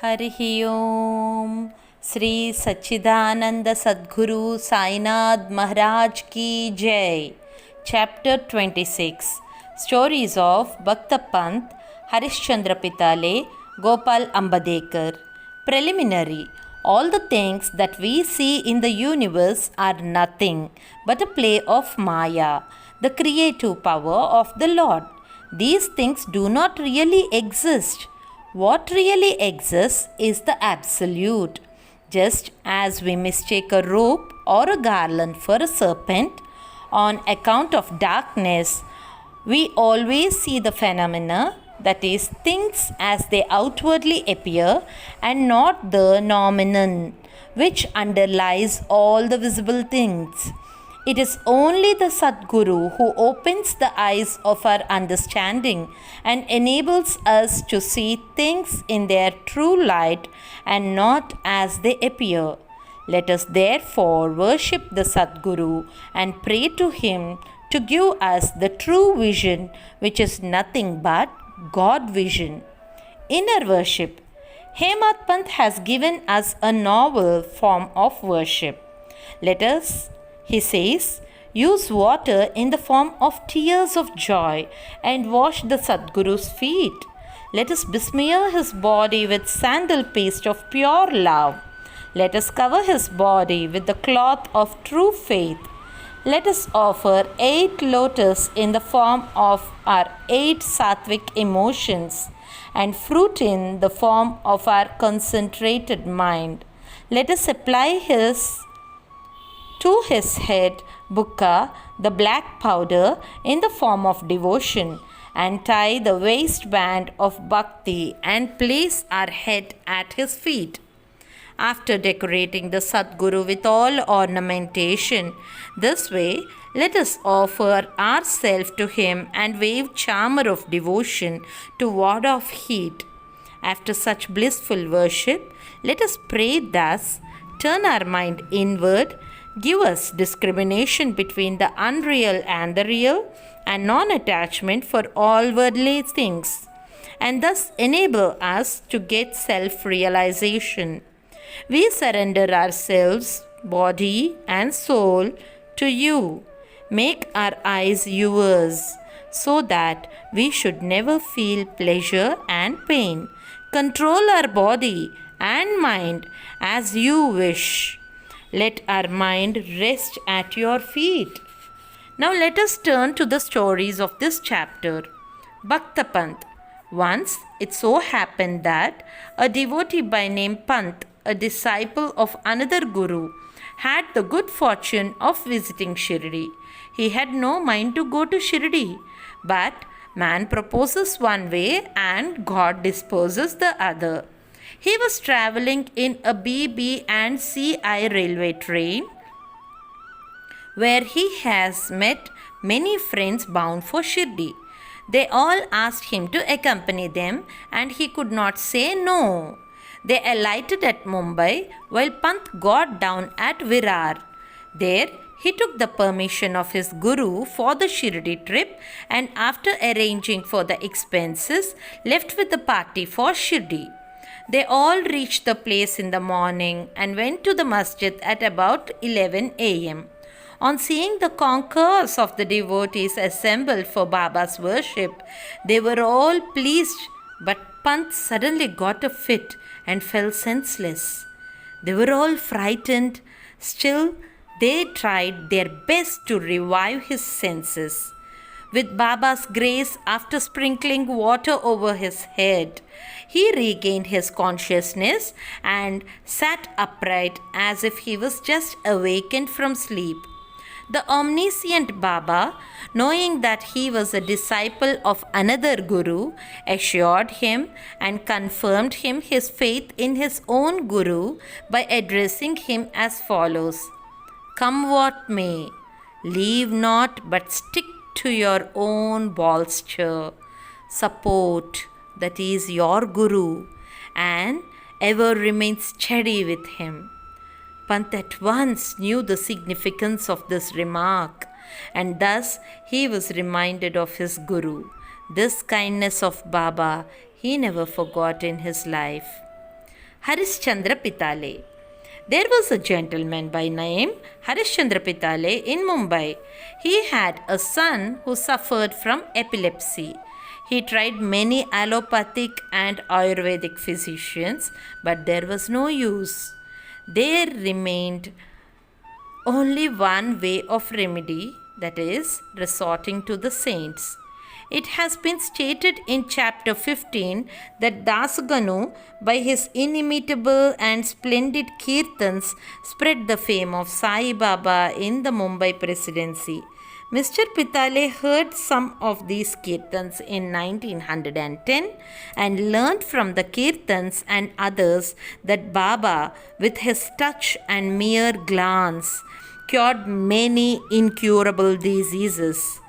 हरिः ओम। श्री सच्चिदानंद सद्गुरु साईनाथ महाराज की जय। चैप्टर 26 स्टोरीज ऑफ भक्त पंत, हरिश्चंद्र पिताले, Gopal अंबदेकर। Preliminary. All the things that we see in the universe are nothing but a play of Maya, the creative power of the Lord. These things do not really exist. What really exists is the Absolute. Just as we mistake a rope or a garland for a serpent on account of darkness, we always see the phenomena, that is, things as they outwardly appear, and not the nomenon which underlies all the visible things. It is only the Sadguru who opens the eyes of our understanding and enables us to see things in their true light and not as they appear. Let us therefore worship the Sadguru and pray to him to give us the true vision, which is nothing but God vision. Inner worship. Hemad Pant has given us a novel form of worship. Let us, he says, use water in the form of tears of joy and wash the Sadguru's feet. Let us besmear his body with sandal paste of pure love. Let us cover his body with the cloth of true faith. Let us offer 8 lotus in the form of our 8 sattvic emotions and fruit in the form of our concentrated mind. Let us apply to his head bukka, the black powder, in the form of devotion, and tie the waistband of bhakti and place our head at his feet. After decorating the Sadguru with all ornamentation, this way, let us offer ourselves to him and wave charmer of devotion to ward off heat. After such blissful worship, let us pray thus, turn our mind inward, give us discrimination between the unreal and the real, and non-attachment for all worldly things, and thus enable us to get self-realization. We surrender ourselves, body and soul, to you. Make our eyes yours, so that we should never feel pleasure and pain. Control our body and mind as you wish. Let our mind rest at your feet. Now let us turn to the stories of this chapter. Bhakta Pant. Once it so happened that a devotee by name Pant, a disciple of another guru, had the good fortune of visiting Shirdi. He had no mind to go to Shirdi, but man proposes one way and God disposes the other. He was travelling in a BB and CI railway train, where he has met many friends bound for Shirdi. They all asked him to accompany them, and he could not say no. They alighted at Mumbai, while Pant got down at Virar. There, he took the permission of his guru for the Shirdi trip, and after arranging for the expenses, left with the party for Shirdi. They all reached the place in the morning and went to the masjid at about 11 a.m. On seeing the concourse of the devotees assembled for Baba's worship, they were all pleased, but Pant suddenly got a fit and fell senseless. They were all frightened. Still, they tried their best to revive his senses. With Baba's grace, after sprinkling water over his head, he regained his consciousness and sat upright as if he was just awakened from sleep. The omniscient Baba, knowing that he was a disciple of another guru, assured him and confirmed him his faith in his own guru by addressing him as follows: "Come what may, leave not but stick to your own bolster. Support, that is your guru, and ever remain steady with him." Pant at once knew the significance of this remark, and thus he was reminded of his guru. This kindness of Baba he never forgot in his life. Harishchandra Pitale. There was a gentleman by name Harishchandra Pitale in Mumbai. He had a son who suffered from epilepsy. He tried many allopathic and Ayurvedic physicians, but there was no use. There remained only one way of remedy, that is, resorting to the saints. It has been stated in chapter 15 that Dasaganu, by his inimitable and splendid kirtans, spread the fame of Sai Baba in the Mumbai presidency. Mr. Pitale heard some of these kirtans in 1910 and learned from the kirtans and others that Baba, with his touch and mere glance, cured many incurable diseases.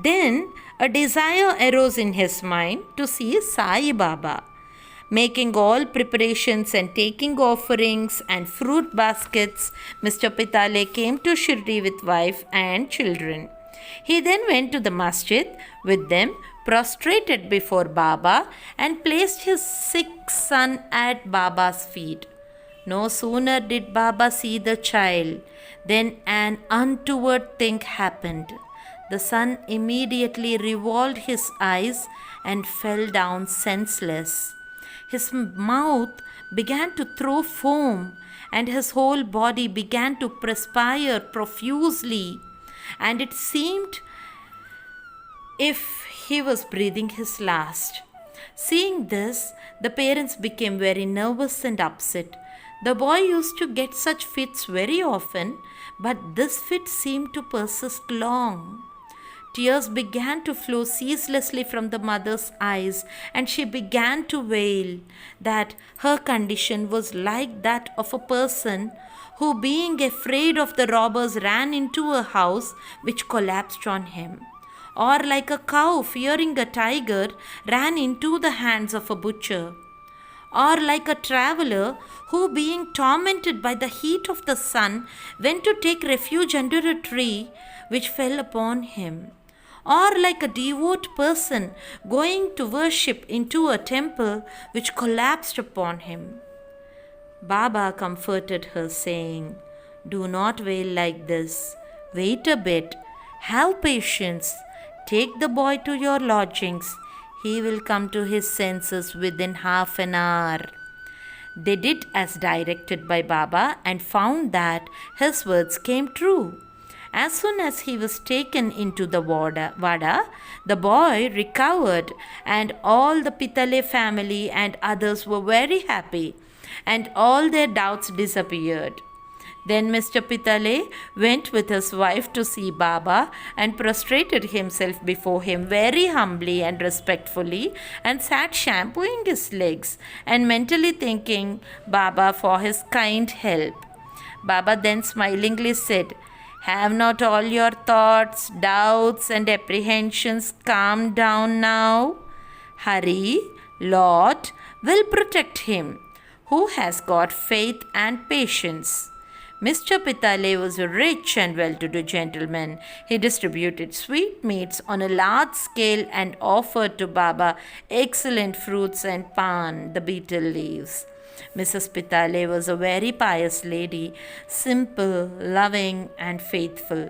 Then a desire arose in his mind to see Sai Baba. Making all preparations and taking offerings and fruit baskets, Mr. Pitale came to Shirdi with wife and children. He then went to the masjid with them, prostrated before Baba, and placed his sick son at Baba's feet. No sooner did Baba see the child than an untoward thing happened. The son immediately revolved his eyes and fell down senseless. His mouth began to throw foam, and his whole body began to perspire profusely, and it seemed if he was breathing his last. Seeing this, the parents became very nervous and upset. The boy used to get such fits very often, but this fit seemed to persist long. Tears began to flow ceaselessly from the mother's eyes, and she began to wail that her condition was like that of a person who, being afraid of the robbers, ran into a house which collapsed on him, or like a cow fearing a tiger ran into the hands of a butcher, or like a traveler who, being tormented by the heat of the sun, went to take refuge under a tree which fell upon him, or like a devout person going to worship into a temple which collapsed upon him. Baba comforted her, saying, "Do not wail like this. Wait a bit. Have patience. Take the boy to your lodgings. He will come to his senses within half an hour." They did as directed by Baba and found that his words came true. As soon as he was taken into the Vada, the boy recovered, and all the Pitale family and others were very happy, and all their doubts disappeared. Then Mr. Pitale went with his wife to see Baba and prostrated himself before him very humbly and respectfully, and sat shampooing his legs and mentally thanking Baba for his kind help. Baba then smilingly said, "Have not all your thoughts, doubts, and apprehensions calmed down now? Hari, Lord, will protect him who has got faith and patience." Mr. Pitale was a rich and well-to-do gentleman. He distributed sweetmeats on a large scale and offered to Baba excellent fruits and pan, the betel leaves. Mrs. Pitale was a very pious lady, simple, loving, and faithful.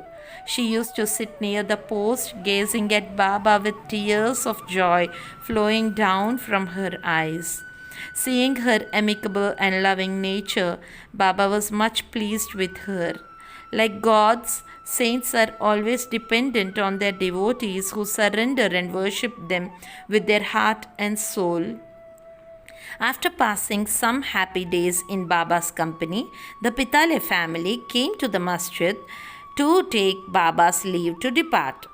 She used to sit near the post, gazing at Baba with tears of joy flowing down from her eyes. Seeing her amicable and loving nature, Baba was much pleased with her. Like gods, saints are always dependent on their devotees who surrender and worship them with their heart and soul. After passing some happy days in Baba's company, the Pitale family came to the masjid to take Baba's leave to depart.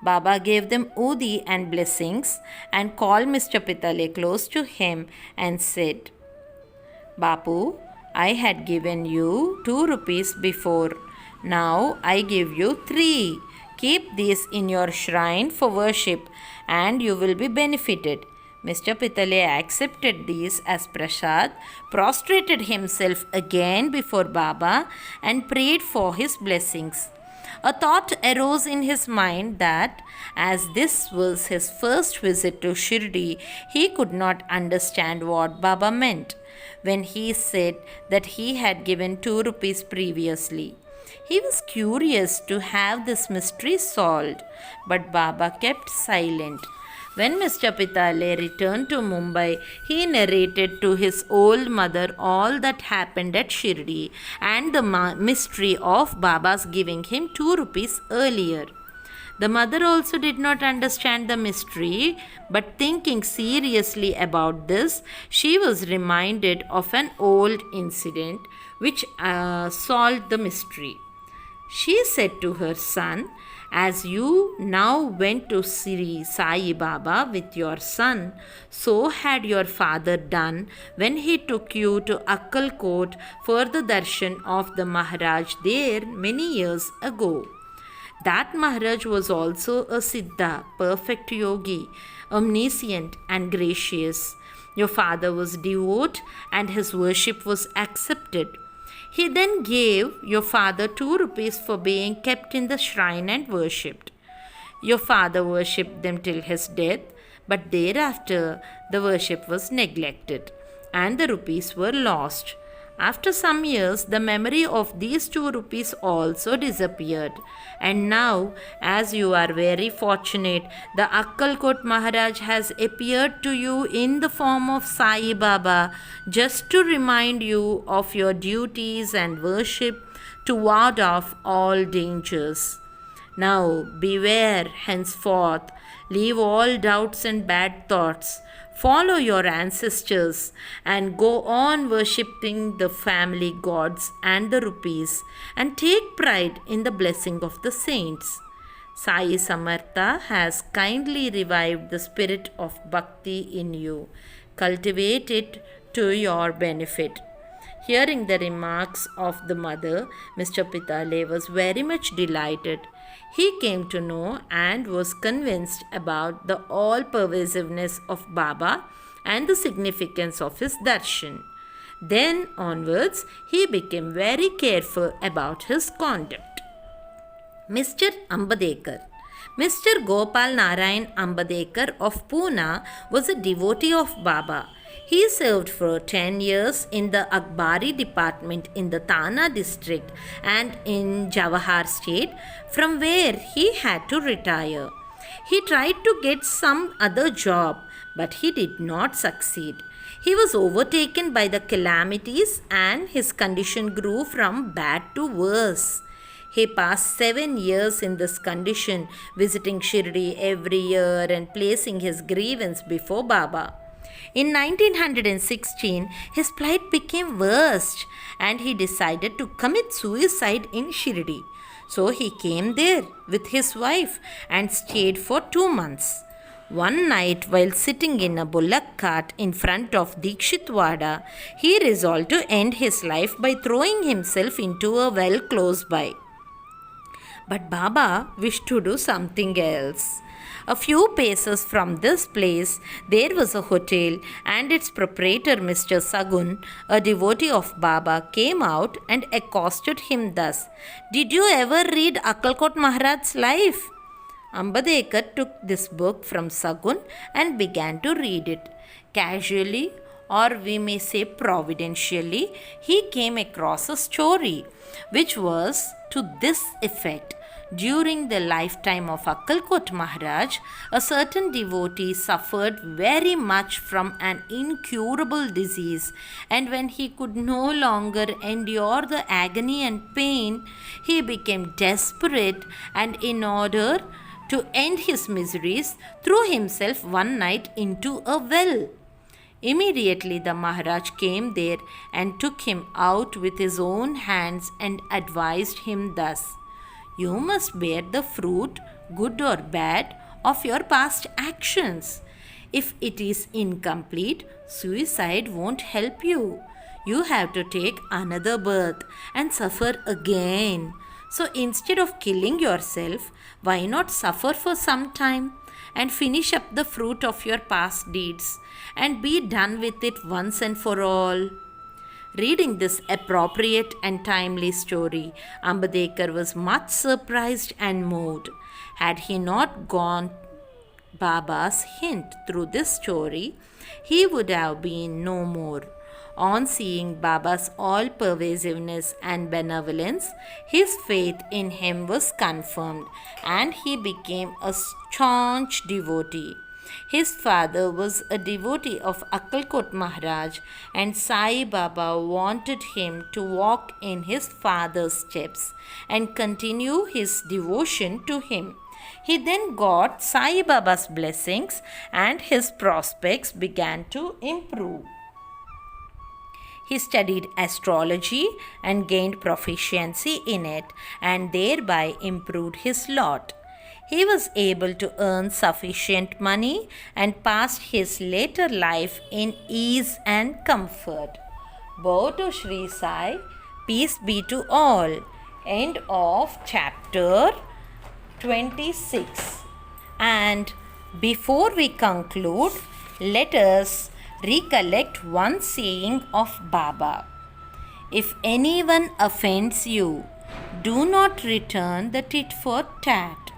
Baba gave them udi and blessings and called Mr. Pitale close to him and said, "Bapu, I had given you 2 rupees before. Now I give you 3. Keep these in your shrine for worship and you will be benefited." Mr. Pitale accepted these as prasad, prostrated himself again before Baba and prayed for his blessings. A thought arose in his mind that, as this was his first visit to Shirdi, he could not understand what Baba meant when he said that he had given 2 rupees previously. He was curious to have this mystery solved, but Baba kept silent. When Mr. Pitale returned to Mumbai, he narrated to his old mother all that happened at Shirdi and the mystery of Baba's giving him 2 rupees earlier. The mother also did not understand the mystery, but thinking seriously about this, she was reminded of an old incident which solved the mystery. She said to her son, "As you now went to Sri Sai Baba with your son, so had your father done when he took you to Akkalkot for the darshan of the Maharaj there many years ago. That Maharaj was also a Siddha, perfect yogi, omniscient and gracious. Your father was devout and his worship was accepted. He then gave your father 2 rupees for being kept in the shrine and worshipped. Your father worshipped them till his death, but thereafter the worship was neglected and the rupees were lost. After some years, the memory of these 2 rupees also disappeared. And now, as you are very fortunate, the Akkalkot Maharaj has appeared to you in the form of Sai Baba just to remind you of your duties and worship to ward off all dangers. Now, beware henceforth, leave all doubts and bad thoughts. Follow your ancestors and go on worshipping the family gods and the rupees and take pride in the blessing of the saints. Sai Samartha has kindly revived the spirit of bhakti in you. Cultivate it to your benefit." Hearing the remarks of the mother, Mr. Pitale was very much delighted. He came to know and was convinced about the all-pervasiveness of Baba and the significance of his darshan. Then onwards, he became very careful about his conduct. Mr. Ambadekar. Mr. Gopal Narayan Ambadekar of Pune was a devotee of Baba. He served for 10 years in the Akbari department in the Thana district and in Jawahar state, from where he had to retire. He tried to get some other job, but he did not succeed. He was overtaken by the calamities and his condition grew from bad to worse. He passed 7 years in this condition, visiting Shirdi every year and placing his grievance before Baba. In 1916, his plight became worse and he decided to commit suicide in Shirdi. So he came there with his wife and stayed for 2 months. One night, while sitting in a bullock cart in front of Dikshitwada, he resolved to end his life by throwing himself into a well close by. But Baba wished to do something else. A few paces from this place, there was a hotel, and its proprietor, Mr. Sagun, a devotee of Baba, came out and accosted him thus: "Did you ever read Akkalkot Maharaj's life?" Ambadekar took this book from Sagun and began to read it. Casually, or we may say providentially, he came across a story which was to this effect. During the lifetime of Akkalkot Maharaj, a certain devotee suffered very much from an incurable disease, and when he could no longer endure the agony and pain, he became desperate, and in order to end his miseries, threw himself one night into a well. Immediately the Maharaj came there and took him out with his own hands and advised him thus: "You must bear the fruit, good or bad, of your past actions. If it is incomplete, suicide won't help you. You have to take another birth and suffer again. So instead of killing yourself, why not suffer for some time and finish up the fruit of your past deeds and be done with it once and for all?" Reading this appropriate and timely story, Ambedkar was much surprised and moved. Had he not gone Baba's hint through this story, he would have been no more. On seeing Baba's all pervasiveness and benevolence, his faith in him was confirmed and he became a staunch devotee. His father was a devotee of Akkalkot Maharaj, and Sai Baba wanted him to walk in his father's steps and continue his devotion to him. He then got Sai Baba's blessings and his prospects began to improve. He studied astrology and gained proficiency in it and thereby improved his lot. He was able to earn sufficient money and passed his later life in ease and comfort. Bow to Sri Sai, peace be to all. End of chapter 26. And before we conclude, let us recollect one saying of Baba. If anyone offends you, do not return the tit for tat.